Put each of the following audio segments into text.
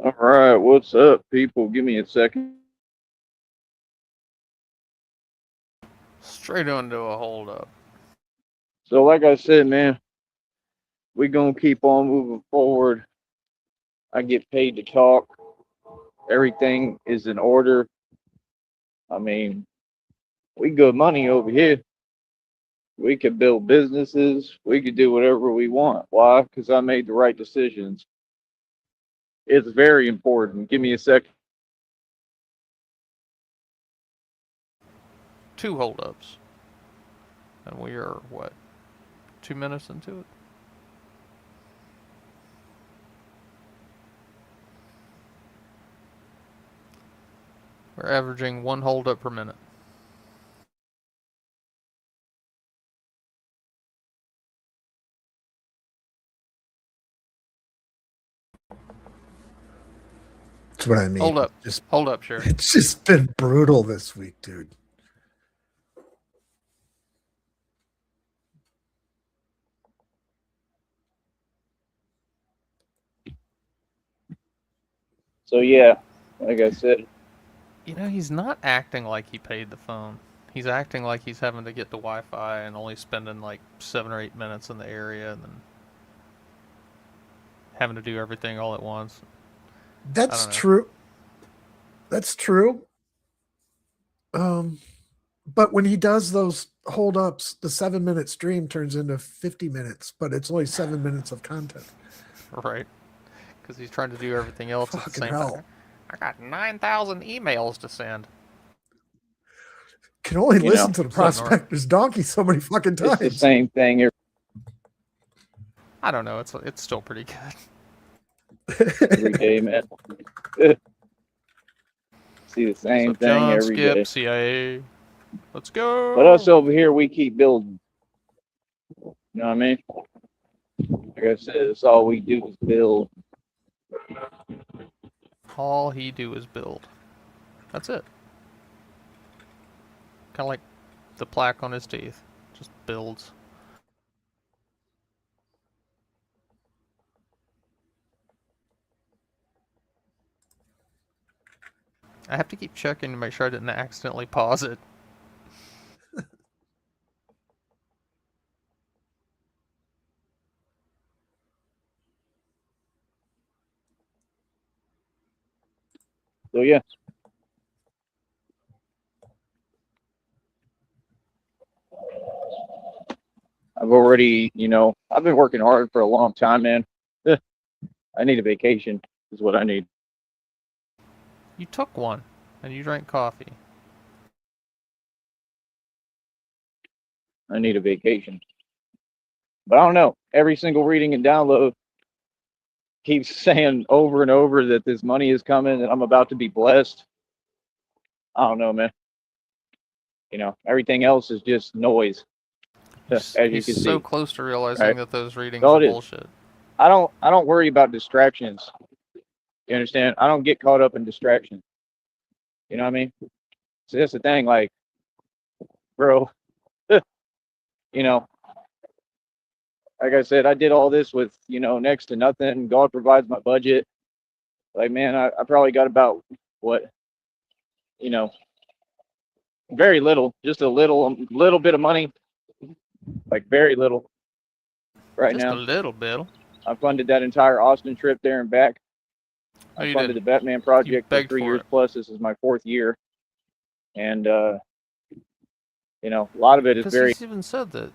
All right, what's up, people? Give me a second. Straight into a holdup. So, like I said, man, we gonna keep on moving forward. I get paid to talk. Everything is in order. I mean, we good money over here. We could build businesses. We could do whatever we want. Why? Because I made the right decisions. It's very important. Give me a second. Two holdups. And we are, what, 2 minutes into it? We're averaging one holdup per minute. That's what I mean. Hold up. Just Hold up, Sherry. it's just been brutal this week, dude. So yeah, like I said, You know, he's not acting like he paid the phone. He's acting like he's having to get the Wi-Fi and only spending like 7 or 8 minutes in the area and then having to do everything all at once. I That's don't know. true. That's true. Um, but when he does those hold ups, the 7 minute stream turns into 50 minutes, but it's only 7 minutes of content. Right? Because he's trying to do everything else at the Fucking same time. hell. I got 9,000 emails to send. Can only you know, listen to the What's up, Nora? prospector's donkey so many fucking it's the times. same thing. I don't know. It's still pretty Every day, man. See the What's same up, thing John? every day. Skip, CIA. Let's But us go. over here, we keep building. You know what I mean? Like I said, it's all we do is build. All he do is build. That's it. Kind of like the plaque on his teeth. Just builds. I have to keep checking to make sure I didn't accidentally pause it. So yeah, I've already, I've been working hard for a long time, man. I need a vacation, is what I need. You took one, and you drank coffee. I need a vacation. But I don't know. Every single reading and download keeps saying over and over that this money is coming and I'm about to be blessed. I don't know, man. Everything else is just noise, as you He's can so see. close to realizing Right? that those That's readings all are it is. bullshit. I don't worry about distractions. You understand? I don't get caught up in distractions. You know what I mean? So that's the thing, like, bro, you know, like I said, I did all this with, next to nothing. God provides my budget. Like, man, I probably got about what, you know, very little, just a little bit of money, like very little right Just a now. little bit. I funded that entire Austin trip there and back. No, I you funded didn't. the Batman You project for begged 3 years for it. plus. This is my fourth year. And, a lot of it is Because very he's even said that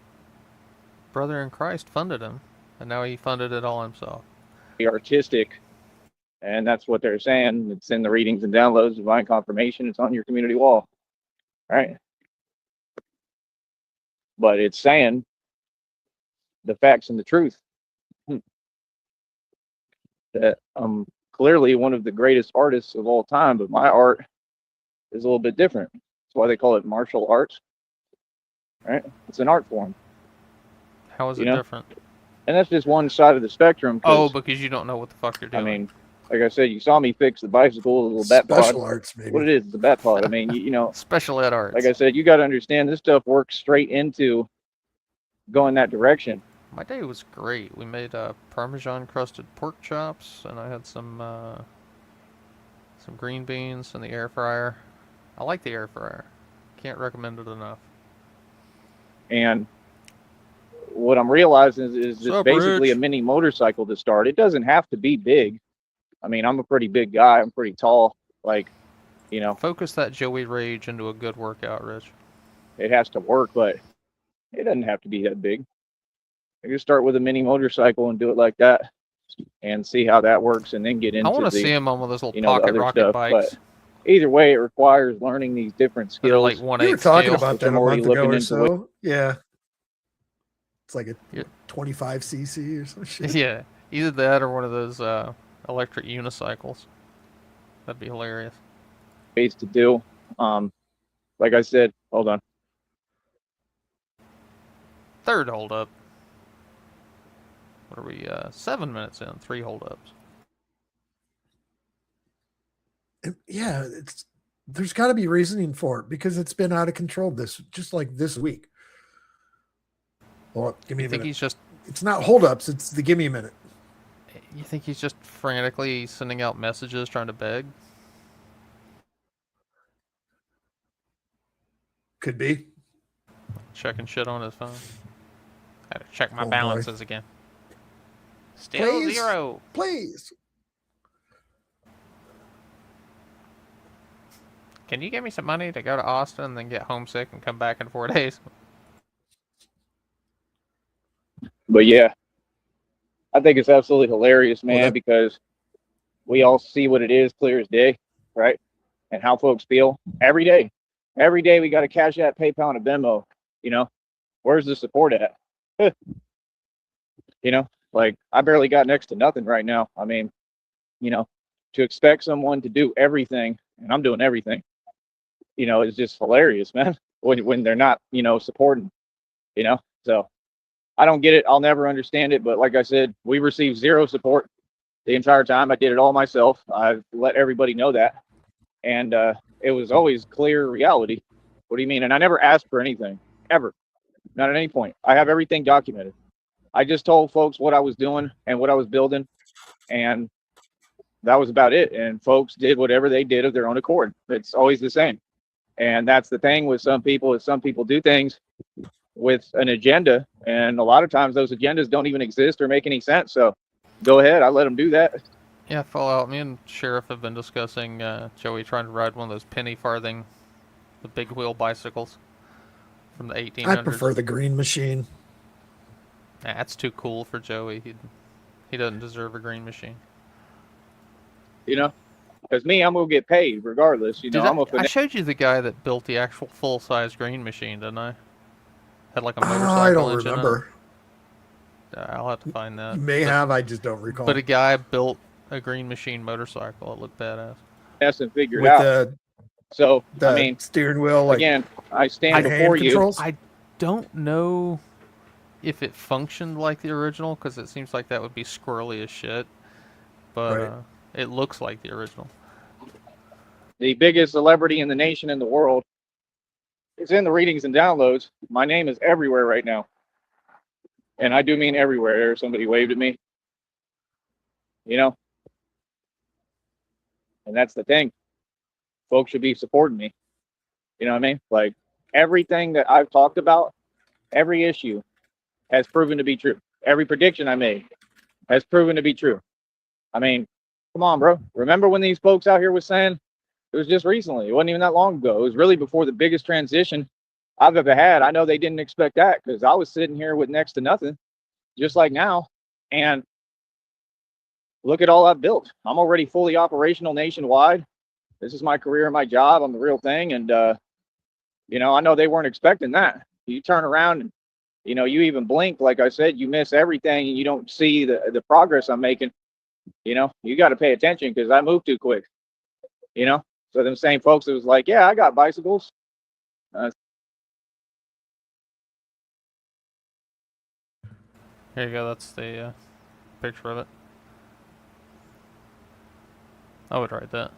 brother in Christ funded him, and now he funded it all himself. artistic. And that's what they're saying. It's in the readings and downloads, divine confirmation. It's on your community wall. Right. But it's saying the facts and the truth that I'm clearly one of the greatest artists of all time, but my art is a little bit different. That's why they call it martial arts. Right? It's an art form, How is you it know? different? And that's just one side of the spectrum Oh, because, because you don't know what the fuck you're I doing. mean, like I said, you saw me fix the bicycle, the little bat pod. Special arts, What maybe. it is, the bat pod. I mean, Special ed like arts. I said, you got to understand this stuff works straight into going that direction. My day was great. We made Parmesan crusted pork chops, and I had some some green beans in the air fryer. I like the air fryer. Can't recommend it enough. And what I'm realizing is it's Sup, basically a Rich? mini motorcycle to start. It doesn't have to be big. I mean, I'm a pretty big guy. I'm pretty tall. Like, you know, Focus that Joey rage into a good workout, Rich. it has to work, but it doesn't have to be that big. You just start with a mini motorcycle and do it like that and see how that works and then get I into want to the, see him on one of those little you know, the pocket other rocket stuff. bikes But either way, it requires learning these different that are like skills. 1/8 You were talking scale. about which that I'm a already month ago looking or into it. so. Yeah. It's like a Yeah. 25 cc or some shit. Yeah, either that or one of those electric unicycles. That'd be hilarious. Ways to do. Like I said, hold on. Third holdup. What are we? 7 minutes in. 3 holdups. Yeah, there's got to be reasoning for it because it's been out of control just like this week. Well, give me You a think minute. he's just? It's not holdups. It's the give me a minute. You think he's just frantically sending out messages trying to beg? Could be. Checking shit on his phone. Gotta check my Oh, boy. balances again. Still Please? 0. Please. Can you give me some money to go to Austin and then get homesick and come back in 4 days? But yeah, I think it's absolutely hilarious, man, Well, because we all see what it is clear as day, right? And how folks feel every day. Every day we got to cash that PayPal and a Venmo. You know, where's the support at? You know, like I barely got next to nothing right now. I mean, you know, to expect someone to do everything, and I'm doing everything, you know, is just hilarious, man. When they're not, you know, supporting, you know. So I don't get it. I'll never understand it. But like I said, we received zero support the entire time. I did it all myself. I've let everybody know that, and it was always clear reality. What do you mean? And I never asked for anything ever, not at any point. I have everything documented. I just told folks what I was doing and what I was building, and that was about it. And folks did whatever they did of their own accord. It's always the same. And that's the thing with some people is some people do things with an agenda, and a lot of times those agendas don't even exist or make any sense. So go ahead, I let them do that. Yeah, Fallout. Me and Sheriff have been discussing Joey trying to ride one of those penny farthing, the big wheel bicycles from the 1800s. I prefer the green machine. Nah, that's too cool for Joey. He doesn't deserve a green machine. You know, because me, I'm gonna get paid regardless. You know, I'm I showed you the guy that built the actual full-size green machine, didn't I? Had like a motorcycle I don't engine in it. remember. I'll have to find that. You may have. I just don't recall. But a guy built a green machine motorcycle. It looked badass. that's and figured with out. So the I mean, steering wheel, like again, I stand hand before you. controls. I don't know if it functioned like the original, because it seems like that would be squirrely as shit. But Right. it looks like the original. The biggest celebrity in the nation and the world. It's in the readings and downloads. My name is everywhere right now. And I do mean everywhere. Somebody waved at me. You know? And that's the thing. Folks should be supporting me. You know what I mean? Like everything that I've talked about, every issue has proven to be true. Every prediction I made has proven to be true. I mean, come on, bro. Remember when these folks out here was saying, it was just recently. It wasn't even that long ago. It was really before the biggest transition I've ever had. I know they didn't expect that because I was sitting here with next to nothing, just like now. And look at all I've built. I'm already fully operational nationwide. This is my career and my job. I'm the real thing. And, you know, I know they weren't expecting that. You turn around and, you know, you even blink. Like I said, you miss everything and you don't see the progress I'm making. You know, you got to pay attention because I move too quick, you know? So them same folks, it was like, yeah, I got bicycles. Here you go. That's the picture of it. I would write that.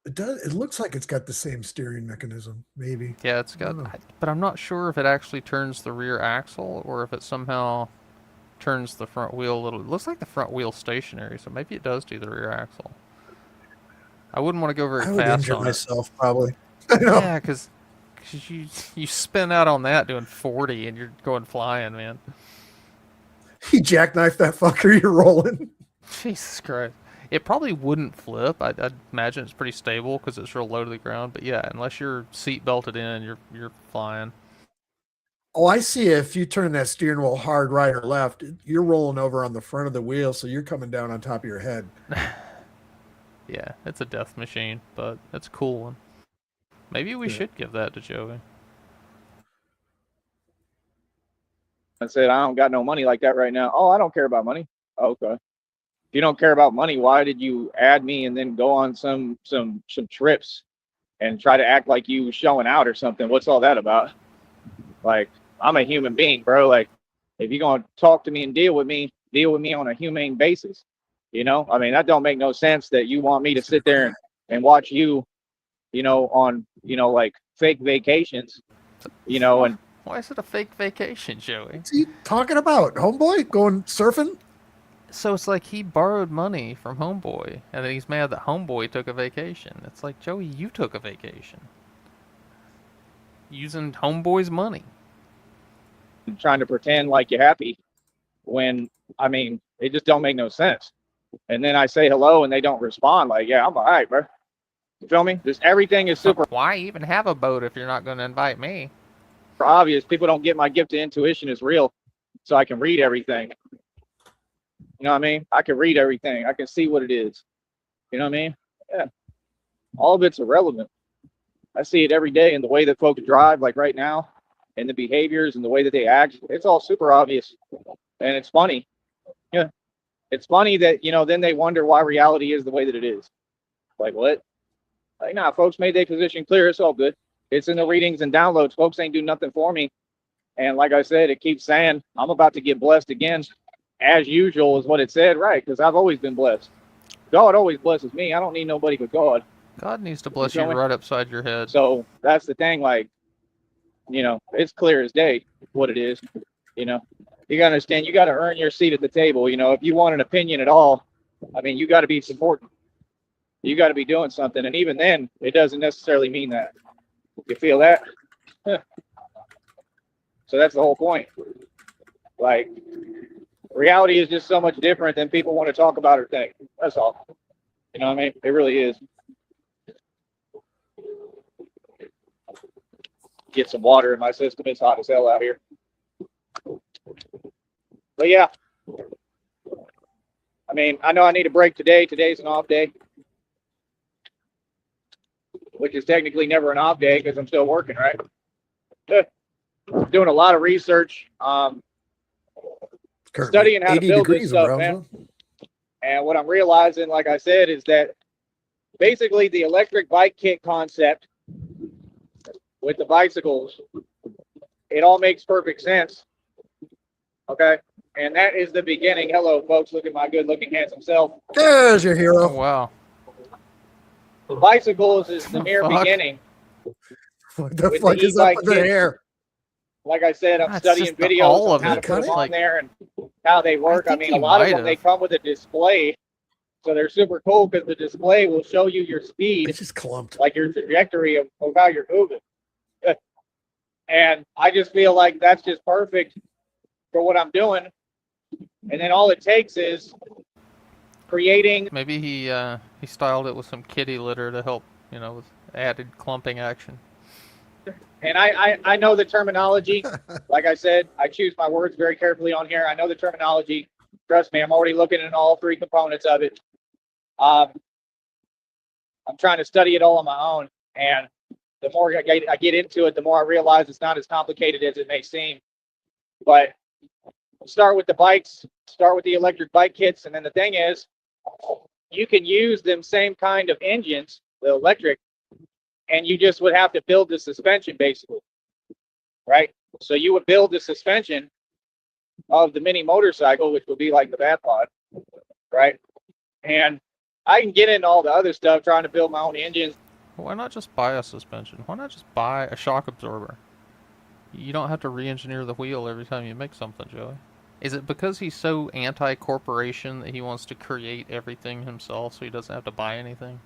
It does. It looks like it's got the same steering mechanism. Maybe. Yeah, it's got. But I'm not sure if it actually turns the rear axle or if it somehow turns the front wheel a little. It looks like the front wheel's stationary, so maybe it does do the rear axle. I wouldn't want to go very I would fast injure on myself probably. it. Yeah, because you spin out on that doing 40 and you're going flying, man. You jackknife that fucker, you're rolling. Jesus Christ. It probably wouldn't flip. I'd imagine it's pretty stable because it's real low to the ground. But yeah, unless you're seat belted in, you're flying. Oh, I see. If you turn that steering wheel hard right or left, you're rolling over on the front of the wheel, so you're coming down on top of your head. Yeah, it's a death machine, but it's a cool one. Maybe we should give that to Joey. I said, I don't got no money like that right now. Oh, I don't care about money. Okay. If you don't care about money, why did you add me and then go on some trips and try to act like you was showing out or something? What's all that about? Like, I'm a human being, bro. Like, if you're gonna talk to me and deal with me on a humane basis. You know, I mean, that don't make no sense that you want me to sit there and watch you, on, like fake vacations, and Why is it a fake vacation, Joey? What's he talking about? Homeboy going surfing? So it's like he borrowed money from Homeboy, and then he's mad that Homeboy took a vacation. It's like, Joey, you took a vacation. Using Homeboy's money. trying to pretend like you're happy when, I mean, it just don't make no sense. And then I say hello and they don't respond. Like, yeah, I'm all right, bro. You feel me? Just everything is super Why even have a boat if you're not going to invite me? obvious. People don't get my gift of intuition is real, so I can read everything. You know what I mean? I can read everything. I can see what it is. You know what I mean? Yeah. All of it's irrelevant. I see it every day in the way that folks drive, like right now, and the behaviors and the way that they act. It's all super obvious. And it's funny. Yeah. It's funny that, then they wonder why reality is the way that it is. Like, what? Like, nah, folks made their position clear. It's all good. It's in the readings and downloads. Folks ain't do nothing for me. And like I said, it keeps saying, I'm about to get blessed again. As usual is what it said, right? Because I've always been blessed. God always blesses me. I don't need nobody but God. God needs to bless you right upside your head. So that's the thing. Like, it's clear as day what it is. You got to understand, you got to earn your seat at the table. If you want an opinion at all, I mean, you got to be supporting. You got to be doing something. And even then, it doesn't necessarily mean that. You feel that? So that's the whole point. Like, reality is just so much different than people want to talk about or think. That's all. You know what I mean? It really is. Get some water in my system. It's hot as hell out here. But yeah. I mean, I know I need a break today. Today's an off day. Which is technically never an off day because I'm still working, right? Doing a lot of research. Studying how to build this stuff, man. And what I'm realizing, like I said, is that basically the electric bike kit concept with the bicycles, it all makes perfect sense. Okay. And that is the beginning. Hello, folks. Look at my good looking, handsome self. There's your hero. Oh, wow. The bicycles is the mere beginning. What the fuck is up with the hair? Like I said, I'm studying videos on how to put them on there and how they work. I mean, a lot of them, they come with a display. So they're super cool because the display will show you your speed. It's just clumped. Like your trajectory of how you're moving. And I just feel like that's just perfect for what I'm doing. And then all it takes is creating. Maybe he styled it with some kitty litter to help, with added clumping action. And I know the terminology. Like I said, I choose my words very carefully on here. I know the terminology. Trust me, I'm already looking at all three components of it. I'm trying to study it all on my own. And the more I get into it, the more I realize it's not as complicated as it may seem. But start with the bikes, start with the electric bike kits. And then the thing is, you can use them same kind of engines, the electric, and you just would have to build the suspension basically, right? So you would build the suspension of the mini motorcycle, which would be like the bat pod, right? And I can get into all the other stuff, trying to build my own engines. Why not just buy a suspension? Why not just buy a shock absorber? You don't have to re-engineer the wheel every time you make something, Joey. Is it because he's so anti-corporation that he wants to create everything himself so he doesn't have to buy anything?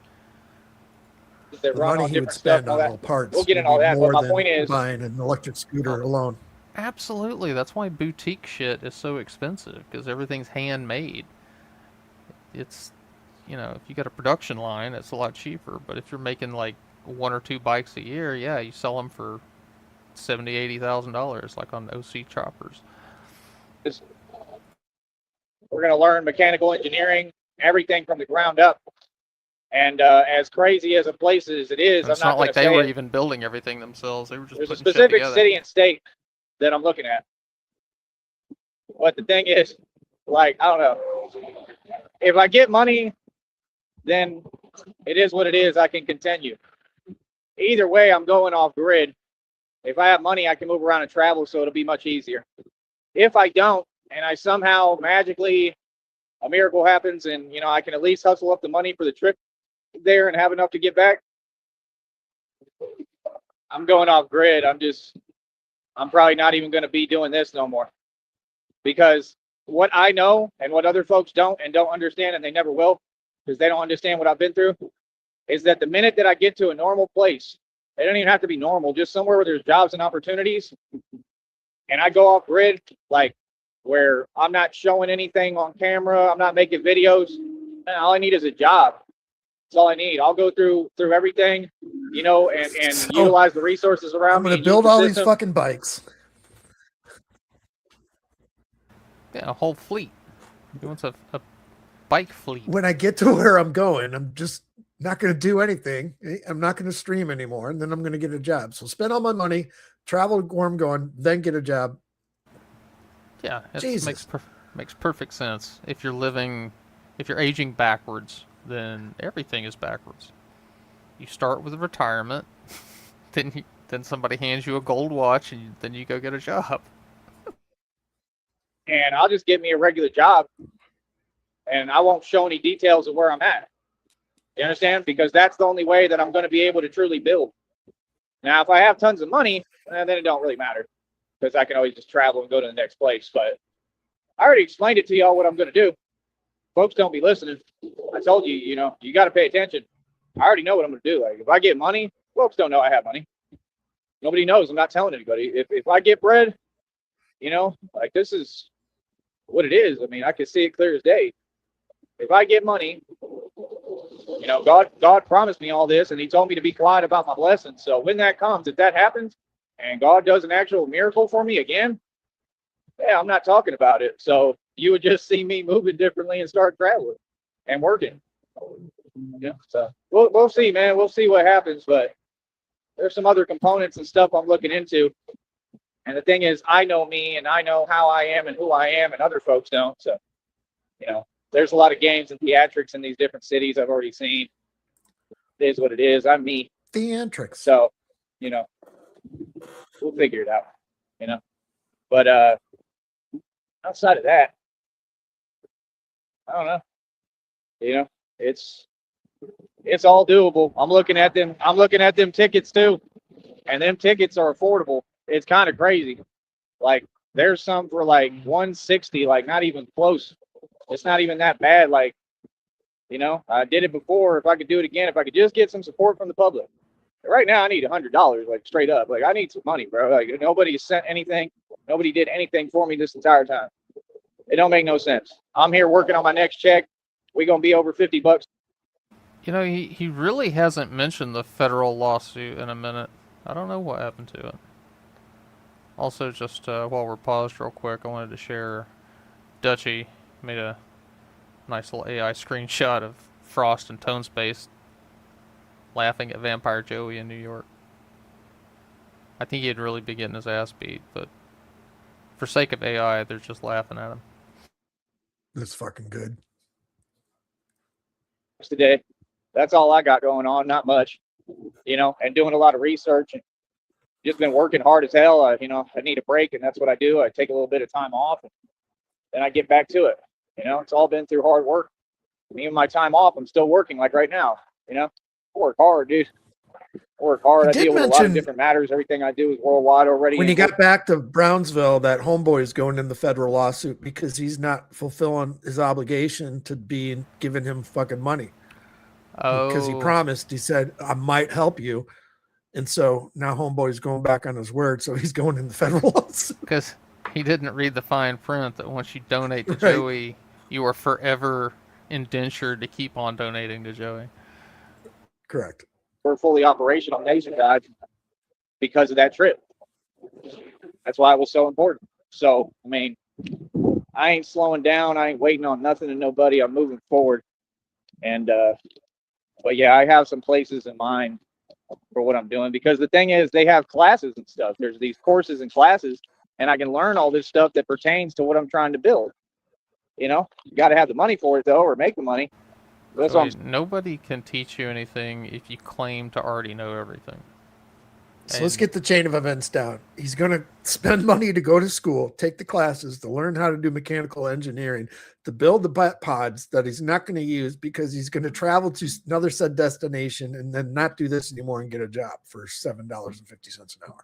That The run money on he would different stuff spend and all on that. all We'll parts get would into all be that, but more my than point is, buying an electric scooter alone. Absolutely. That's why boutique shit is so expensive, because everything's handmade. It's, if you got a production line, it's a lot cheaper. But if you're making like one or two bikes a year, yeah, you sell them for $70,000, $80,000, like on OC choppers. we're going to learn mechanical engineering, everything from the ground up. And as crazy as a place as it is, And I'm it's not not going like to they say were it. even building everything themselves. They were just There's a putting shit specific together. city and state that I'm looking at. But the thing is, like, I don't know. If I get money, then it is what it is. I can continue. Either way, I'm going off grid. If I have money, I can move around and travel, so it'll be much easier. If I don't, and I somehow magically a miracle happens, and I can at least hustle up the money for the trip there and have enough to get back, I'm going off grid. I'm probably not even going to be doing this no more, because what I know and what other folks don't and don't understand, and they never will, because they don't understand what I've been through, is that the minute that I get to a normal place, it don't even have to be normal, just somewhere where there's jobs and opportunities, and I go off grid, like where I'm not showing anything on camera, I'm not making videos, all I need is a job. That's all I need. I'll go through everything, and So utilize the resources around I'm me going to and use build the all these system. fucking bikes. Yeah, a whole fleet. He wants a bike fleet. When I get to where I'm going, I'm just not going to do anything. I'm not going to stream anymore, and then I'm going to get a job. So spend all my money, travel where I'm going, then get a job. Yeah, it Jesus. makes perfect sense. If you're aging backwards, then everything is backwards. You start with retirement, then somebody hands you a gold watch, and then you go get a job. And I'll just get me a regular job, and I won't show any details of where I'm at. You understand? Because that's the only way that I'm going to be able to truly build. Now, if I have tons of money, then it don't really matter, because I can always just travel and go to the next place. But I already explained it to y'all what I'm going to do. Folks don't be listening. I told you, you got to pay attention. I already know what I'm going to do. Like, if I get money, folks don't know I have money. Nobody knows. I'm not telling anybody. If I get bread, like, this is what it is. I mean, I can see it clear as day. If I get money, God promised me all this, and He told me to be quiet about my blessings. So when that comes, if that happens, and God does an actual miracle for me again, yeah, I'm not talking about it. So you would just see me moving differently and start traveling and working. Yeah. So we'll see, man. We'll see what happens. But there's some other components and stuff I'm looking into. And the thing is, I know me, and I know how I am and who I am, and other folks don't. So, there's a lot of games and theatrics in these different cities I've already seen. It is what it is. I'm me. Theatrics. So, we'll figure it out. But outside of that, I don't know. It's all doable. I'm looking at them tickets too, and them tickets are affordable. It's kind of crazy. Like, there's some for like 160, like not even close. It's not even that bad. Like, I did it before. If I could do it again, if I could just get some support from the public. Right now, I need $100, like straight up. Like, I need some money, bro. Like, nobody sent anything. Nobody did anything for me this entire time. It don't make no sense. I'm here working on my next check. We're gonna be over $50. He really hasn't mentioned the federal lawsuit in a minute. I don't know what happened to it. Also, just while we're paused real quick, I wanted to share Dutchy made a nice little AI screenshot of Frost and Tone Space laughing at Vampire Joey in New York. I think he'd really be getting his ass beat, but for sake of AI, they're just laughing at him. That's fucking good. Today, that's all I got going on. Not much, and doing a lot of research and just been working hard as hell. I need a break, and that's what I do. I take a little bit of time off, and then I get back to it. It's all been through hard work. And even my time off, I'm still working. Like right now, I work hard, dude. work hard. He I did deal with a lot of mention- different matters. Everything I do is worldwide already. When he and got back to Brownsville, that homeboy is going in the federal lawsuit because he's not fulfilling his obligation to be giving him fucking money. Because he Oh, promised, he said, I might help you. And so now homeboy's going back on his word. So he's going in the federal lawsuit. because he didn't read the fine print that once you donate to Right. Joey, you are forever indentured to keep on donating to Joey. Correct. we're fully operational nationwide because of that trip. That's why it was so important. So, I mean, I ain't slowing down. I ain't waiting on nothing and nobody. I'm moving forward. And, but yeah, I have some places in mind for what I'm doing because the thing is, they have classes and stuff. There's these courses and classes, and I can learn all this stuff that pertains to what I'm trying to build. You know, you got to have the money for it though, or make the money. That's what I'm Joey, nobody can teach you anything if you claim to already know everything. So let's And- get the chain of events down. He's going to spend money to go to school, take the classes, to learn how to do mechanical engineering, to build the pods that he's not going to use because he's going to travel to another said destination and then not do this anymore and get a job for $7.50 an hour.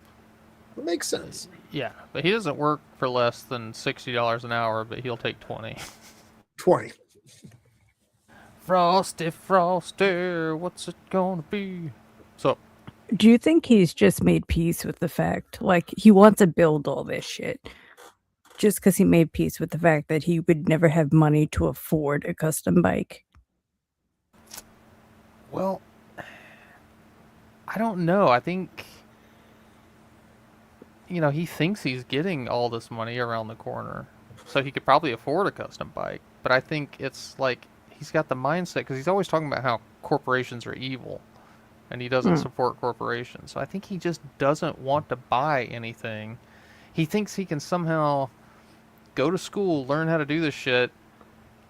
It makes sense. Yeah, but he doesn't work for less than $60 an hour, but he'll take 20. 20. Frosty, Frosty, what's it gonna be? So, Do you think he's just made peace with the fact, like, he wants to build all this shit just because he made peace with the fact that he would never have money to afford a custom bike? well, I don't know. I think, he thinks he's getting all this money around the corner. So he could probably afford a custom bike. But I think it's like he's got the mindset because he's always talking about how corporations are evil. And he doesn't support corporations. So I think he just doesn't want to buy anything. He thinks he can somehow go to school, learn how to do this shit.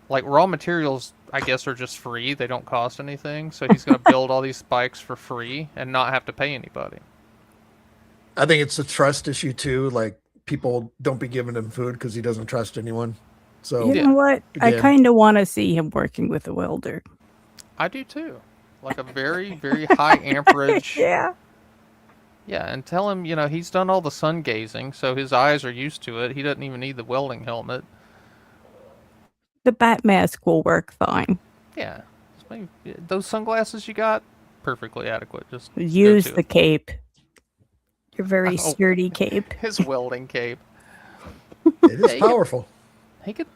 Like raw materials, I guess, are just free. They don't cost anything. So he's going to build all these bikes for free and not have to pay anybody. I think it's a trust issue too. Like people don't be giving him food because he doesn't trust anyone. So You know what? I again. kind of want to see him working with a welder. I do too. Like a very, very high amperage. Yeah. Yeah, and tell him, he's done all the sun gazing, so his eyes are used to it. He doesn't even need the welding helmet. The bat mask will work fine. Yeah. Just maybe, those sunglasses you got, perfectly adequate. Just go Use to the it. cape. Your very Oh. sturdy cape. His welding cape. it is Yeah, powerful. He could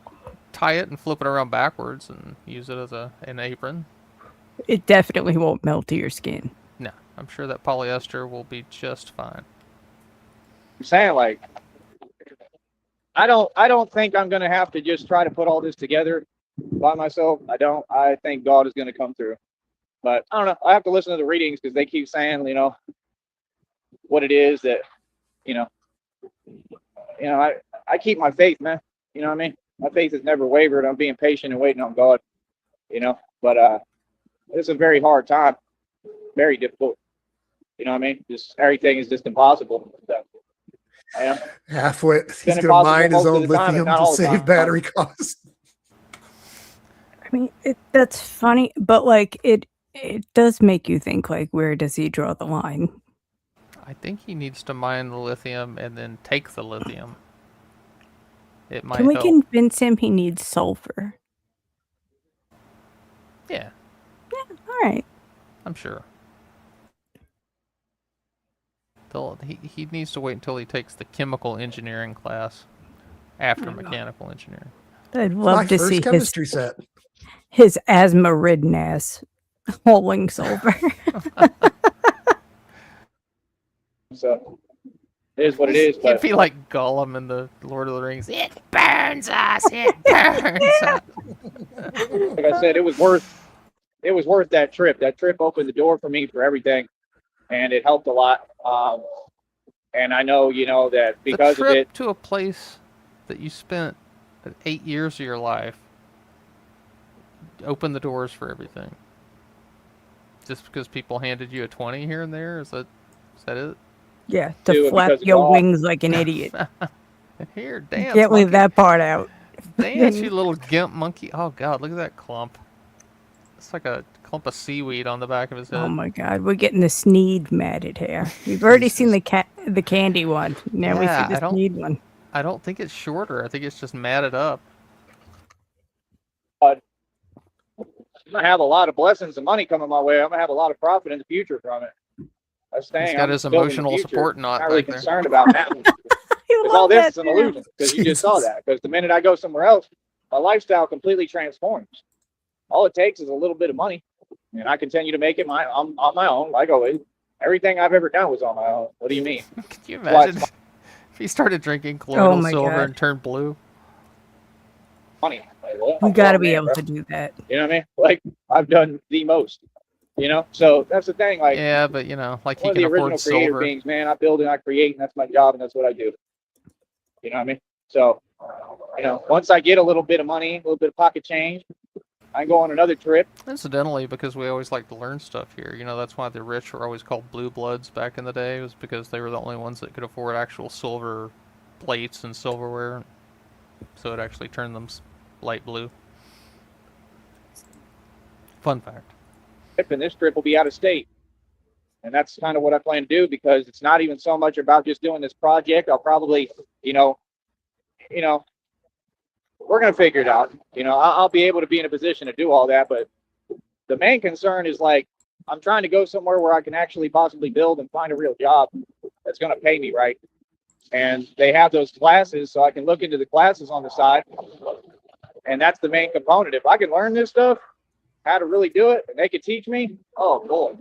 tie it and flip it around backwards and use it as an apron. It definitely won't melt to your skin. No, I'm sure that polyester will be just fine. I'm saying, like, I don't think I'm gonna have to just try to put all this together by myself. I don't. I think God is gonna come through. But I don't know. I have to listen to the readings because they keep saying, what it is that, I keep my faith, man. You know what I mean? My faith has never wavered. I'm being patient and waiting on God. But it's a very hard time, very difficult. You know what I mean? Just everything is just impossible. So, yeah. Halfway, he's been going to impossible mine his most of own the time, and lithium not to all the save time. battery costs. I mean, that's funny, but like it does make you think, like, where does he draw the line? I think he needs to mine the lithium and then take the lithium. It might Can we help. convince him he needs sulfur? Yeah, All right. I'm sure. He needs to wait until he takes the chemical engineering class after mechanical engineering. I'd My love to first see chemistry set. his asthma-ridden ass hauling sulfur. So it is what it is. He'd But be like Gollum in the Lord of the Rings. It burns us. It burns us. like I said, it was worth that trip. That trip opened the door for me for everything, and it helped a lot. And I know, that because the of trip it, to a place that you spent 8 years of your life opened the doors for everything. Just because people handed you a 20 here and there, is that it? Yeah, Do to it flap because of your God. wings like an idiot. Here, dance. Can't leave monkey. that part out. Dance, you little gimp monkey. Oh God, look at that clump. It's like a clump of seaweed on the back of his head. Oh my god, we're getting the Sneed matted hair. We've already seen the candy one. Now we Yeah, see the Sneed one. I don't think it's shorter. I think it's just matted up. I'm gonna have a lot of blessings and money coming my way. I'm gonna have a lot of profit in the future from it. That's the He's thing. got I'm his building the emotional future. support knot Not really back there. concerned about that. I Because love all this that is an too. illusion. Because you just saw that. Because the minute I go somewhere else, my lifestyle completely transforms. All it takes is a little bit of money, and I continue to make it on my own, like always. Everything I've ever done was on my own. What do you mean? Can you That's why imagine if he started drinking colloidal my silver God. and turned blue? Money. Like, what? We I'm got to grown be man, able bro. to do that. You know what I mean? Like, I've done the most. You know? So that's the thing. Like, Yeah, but you know, like he one of can the original afford creative silver. beings, man. I build and I create, and that's my job, and that's what I do. You know what I mean? So, you know, once I get a little bit of money, a little bit of pocket change, I can go on another trip. Incidentally, because we always like to learn stuff here, you know, that's why the rich were always called blue bloods back in the day, was because they were the only ones that could afford actual silver plates and silverware, so it actually turned them light blue. Fun fact. And this trip will be out of state. And that's kind of what I plan to do, because it's not even so much about just doing this project. I'll probably, you know, we're going to figure it out. You know, I'll be able to be in a position to do all that. But the main concern is, like, I'm trying to go somewhere where I can actually possibly build and find a real job that's going to pay me right. And they have those classes, so I can look into the classes on the side. And that's the main component. If I can learn this stuff, how to really do it, and they could teach me, oh boy,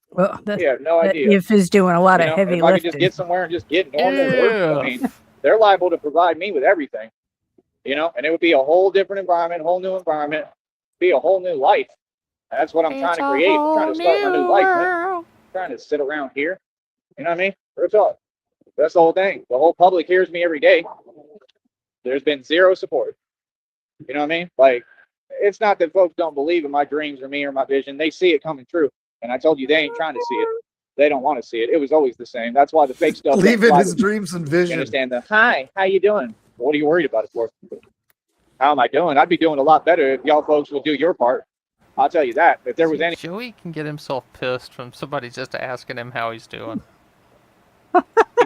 Well, that, you have no that idea. if is doing a lot You of know, heavy if I could lifting. just get somewhere and just get normal work, I mean, they're liable to provide me with everything, you know, and it would be a whole different environment, whole new environment, be a whole new life. That's what I'm trying to create. I'm trying to start my new life, man. I'm trying to sit around here. You know what I mean? Real talk. That's the whole thing. The whole public hears me every day. There's been zero support. You know what I mean? Like, it's not that folks don't believe in my dreams or me or my vision. They see it coming true. And I told you, they ain't trying to see it. They don't want to see it. It was always the same. That's why the fake stuff. Believe in doesn't his fly. dreams and You vision. understand that? Hi, how you doing? What are you worried about it for? How am I doing? I'd be doing a lot better if y'all folks would do your part. I'll tell you that. If there was any Joey can get himself pissed from somebody just asking him how he's doing.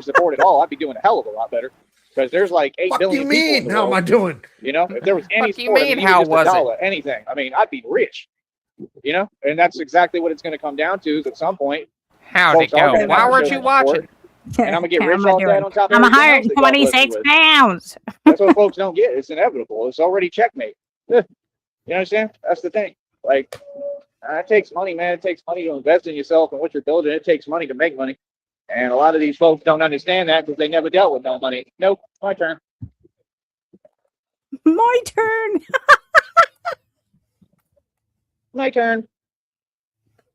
support at all, I'd be doing a hell of a lot better. Because there's like 8 What do you billion people in mean? the How am world. I doing? You know, if there was any What do you sport, I mean, mean, even how just was a it? dollar, anything, I mean, I'd be rich. You know, and that's exactly what it's going to come down to. Is at some point, How'd it folks are go? gonna Why have weren't to you show support, watching? and I'm gonna get How rich am I off that doing? on top of I'm everything else that God blessed me 126 with. pounds. That's what folks don't get. It's inevitable. It's already checkmate. You understand? That's the thing. Like, it takes money, man. It takes money to invest in yourself and what you're building. It takes money to make money. And a lot of these folks don't understand that because they never dealt with no money. Nope, my turn. My turn. My turn.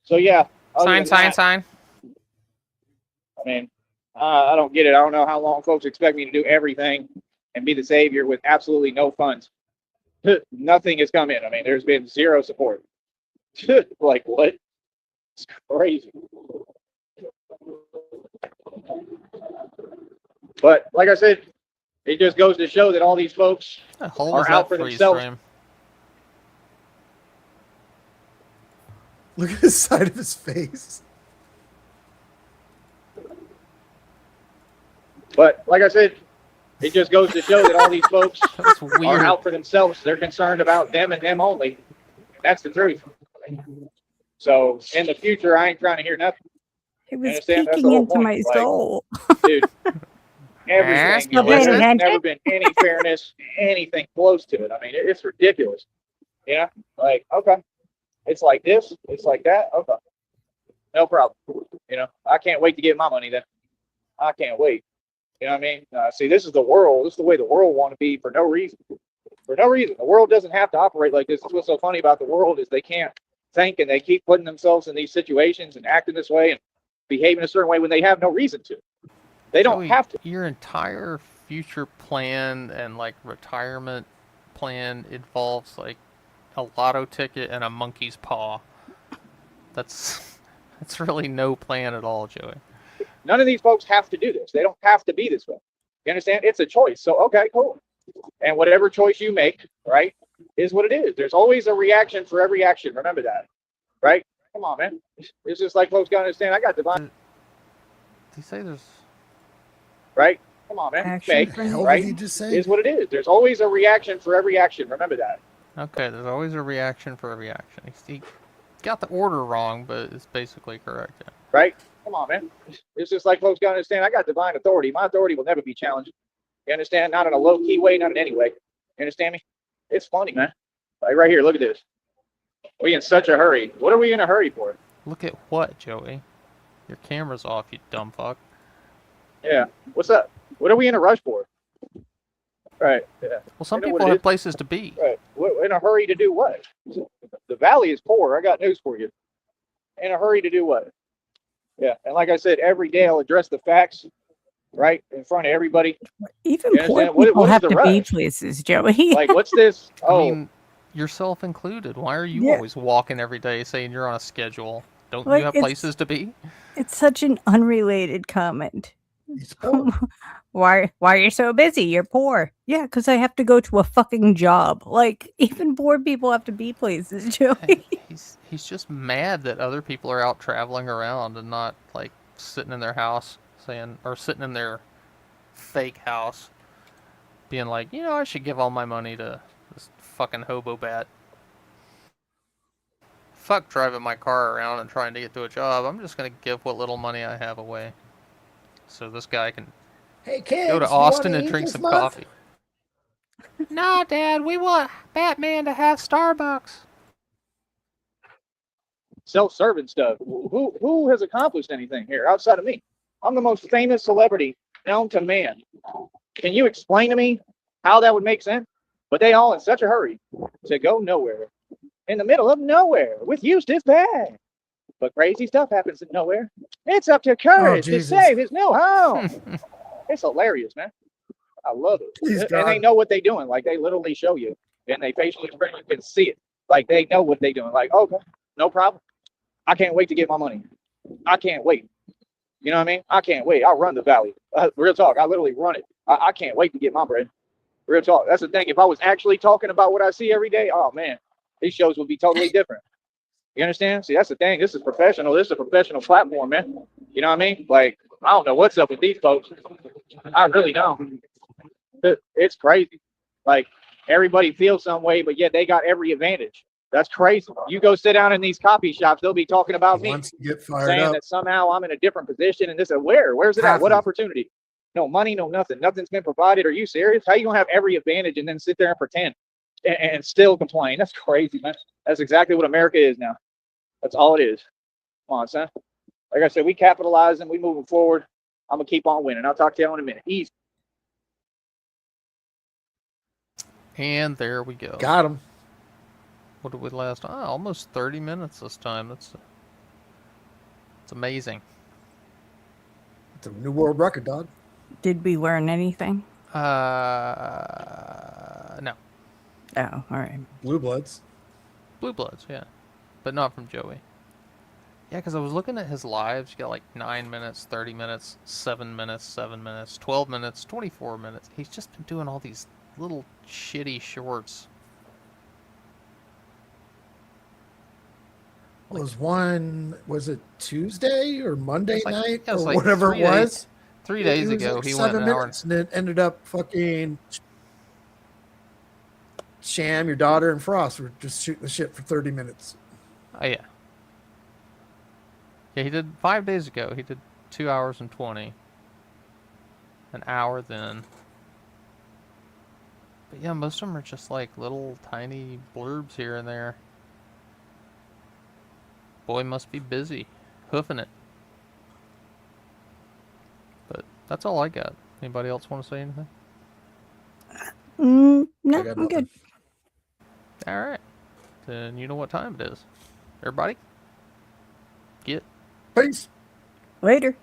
So yeah. other than that, Sign. I mean, I don't get it. I don't know how long folks expect me to do everything and be the savior with absolutely no funds. Nothing has come in. I mean, there's been zero support. Like, what? It's crazy. But like I said, it just goes to show that all these folks The hell are was out that for freeze themselves. frame? Look at the side of his face. But like I said, it just goes to show that all these folks That's are weird. out for themselves. They're concerned about them and them only. That's the truth. So in the future, I ain't trying to hear nothing, It was understand? That's the peeking whole into point. my Like, soul. dude. Everything. Stop There's listening. never been any fairness, anything close to it. I mean, it's ridiculous. Yeah. Like, okay. It's like this. It's like that. Okay. No problem. You know, I can't wait to get my money then. I can't wait. You know what I mean? See, this is the world. This is the way the world want to be for no reason. For no reason. The world doesn't have to operate like this. What's so funny about the world is they can't think, and they keep putting themselves in these situations and acting this way and behaving a certain way when they have no reason to. They don't Joey, have to. Your entire future plan and like retirement plan involves like a lotto ticket and a monkey's paw. That's really no plan at all, Joey. None of these folks have to do this. They don't have to be this way. You understand? It's a choice. So, okay, cool. And whatever choice you make, right, is what it is. There's always a reaction for every action. Remember that. right? Come on, man. It's just like folks gotta understand. I got divine, Did he say there's? right? Come on, man. Action Make, The for hell right? did he just say? Is what it is. There's always a reaction for every action. Remember that, Okay, there's always a reaction for every action. He got the order wrong, but it's basically correct. Yeah. right? Come on, man. It's just like folks gotta understand. I got divine authority. My authority will never be challenged. You understand? Not in a low key way, not in any way. You understand me? It's funny, man. Like right here, look at this. We in such a hurry. What are we in a hurry for? Look at what, Joey? Your camera's off, you dumb fuck. Yeah. What's up? What are we in a rush for? Right. Yeah. Well, some You know what people it have is? places to be. Right. We're in a hurry to do what? The valley is poor. I got news for you. In a hurry to do what? Yeah. And like I said, every day I'll address the facts, right, in front of everybody. Even You poor understand? What people is have the to be rush? places, Joey. Like, what's this? I Oh, mean, yourself included. Why are you Yeah. always walking every day saying you're on a schedule? Don't Like, you have it's- places to be? It's such an unrelated comment. He's poor. Why are you so busy? You're poor. Yeah, because I have to go to a fucking job. Like, even poor people have to be places, Joey. He's just mad that other people are out traveling around and not like sitting in their house saying, or sitting in their fake house being like, you know, I should give all my money to this fucking hobo bat. Fuck driving my car around and trying to get to a job. I'm just gonna give what little money I have away, so this guy can Hey kids, go to you wanna Austin and eat drink this some month? coffee. Nah, Dad, we want Batman to have Starbucks. self-serving stuff. Who has accomplished anything here outside of me? I'm the most famous celebrity known to man. Can you explain to me how that would make sense? But they all in such a hurry to go nowhere, in the middle of nowhere, with Eustace Bag. But crazy stuff happens in nowhere. It's up to courage to Jesus. save his new home. It's hilarious, man. I love it. Please, And they God. know what they're doing. Like, they literally show you. And they facial expression, you can see it. Like, they know what they're doing. Like, okay, no problem. I can't wait to get my money. I can't wait. You know what I mean? I can't wait. I'll run the valley. Real talk. I literally run it. I can't wait to get my bread. Real talk. That's the thing. If I was actually talking about what I see every day, oh, man, these shows would be totally different. You understand? See, that's the thing. This is professional. This is a professional platform, man. You know what I mean? Like, I don't know what's up with these folks. I really don't. It's crazy. Like, everybody feels some way, but yet they got every advantage. That's crazy. You go sit down in these coffee shops, they'll be talking about He me, wants to get fired saying up. that somehow I'm in a different position. And this is where's it at? What Happens. opportunity? No money, no nothing. Nothing's been provided. Are you serious? How you gonna have every advantage and then sit there and pretend and still complain? That's crazy, man. That's exactly what America is now. That's all it is. Come on, son. Like I said, we capitalizing, we moving forward. I'm gonna keep on winning. I'll talk to you in a minute. Easy. And there we go. Got him. What did we last? Almost 30 minutes this time. That's amazing. It's a new world record, dog. Did we learn anything? No. Oh, all right. Blue Bloods. Blue Bloods, yeah. But not from Joey. Yeah, because I was looking at his lives. You got like 9 minutes, 30 minutes, 7 minutes, 7 minutes, 12 minutes, 24 minutes. He's just been doing all these little shitty shorts. Was it Tuesday or Monday It's like- night yeah, it's or like whatever it 3 days. was? 3 days It was ago, like he went 7 an hour. minutes and it ended up fucking Sham, your daughter, and Frost were just shooting the shit for 30 minutes. Oh, yeah. Yeah, he did 5 days ago. He did 2 hours and 20. An hour then. But yeah, most of them are just like little tiny blurbs here and there. Boy must be busy. Hoofing it. But that's all I got. Anybody else want to say anything? No, I got I'm good. nothing. Alright. Then you know what time it is. Everybody? Get Peace. Later.